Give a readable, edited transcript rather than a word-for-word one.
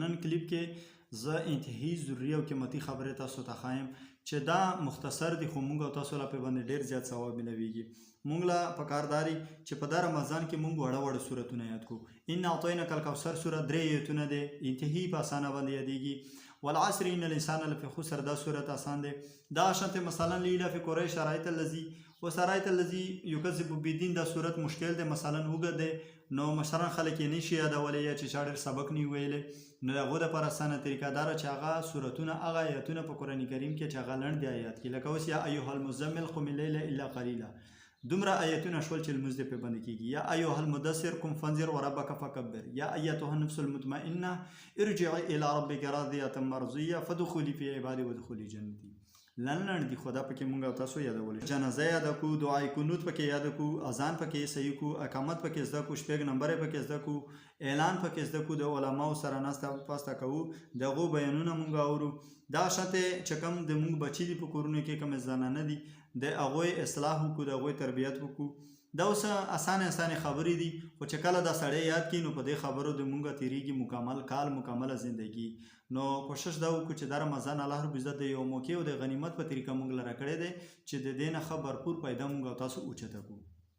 نن کلیپ کې زه انتهایی ضروري او قیمتي خبرې تاسو ته ښایم چې دا مختصر دي، خو موږ او تاسو لا په باندې ډېر زیات ثواب ملویږي. موږ لا پکار داري چې په دا رمضان کې موږ وړه وړه سورتونه یاد کړو. ان اعطیناک الکوثر سوره 3 ایتونه دی، انتهایی په اسانه باندې یادېږي. والعصر ان الانسان لفی خسر دا سورت آسان دی. دا شانته مثلا لیلاف قریش رایت الذی وسرایت الذی یکذب بالدین دا سورت مشکل دی، مثلا وګد دی، نو مشران خلک یې نشي یادولی یا چې چا ډېر سبق نه ویلی، نو د هغو دپاره اسانه طریقه داره چې هغه سورتونه هغه آیتونه په قرآن کریم کې چې هغه لنډ دی آیات کې، لکه اوس یا ایها المزمل قم اللیل الا قلیلا، دومره آیتونه شول چې لمونځ دې پرې باندې کېږي. یا ایها المدثر قم فانذر وربک فکبر، یا ایتها النفس المطمئنه ارجعي الى ربک راضیه مرضیه فادخلي فی عبادی وادخلي جنتی. لنډ دي، خو دا پکې مونږ او تاسو یادولی. جنازه یاده کړو، دعای قنوت پکې یاده کړو، اذان پکې صحیح کړو، اقامت پکې زده کړو، شپږ نمبر یې پکې زده کړو، اعلان پکې زده کړو، د علماو سره ناسته پاسته کوو، د هغو بیانونه مونږ اورو. دا شانته چې کوم د مونږ بچي دي په کورونو کې، کوم زنانه دي، د هغوی اصلاح وکړو، د هغوی تربیت وکړو. دا اوس اسانه خبرې دي، خو چې کله دا سړی یاد کړي نو په دې خبرو د مونږ تېرېږي مکمل کال، مکمله زندگی. نو کوشش دا وکړو چې دا رمضان الله رب عزت د یو موقع او د غنیمت په طریقه مونږ له راکړی دی چې د دې نه ښه بھرپور پیدا مونږ او تاسو اوچته کړو.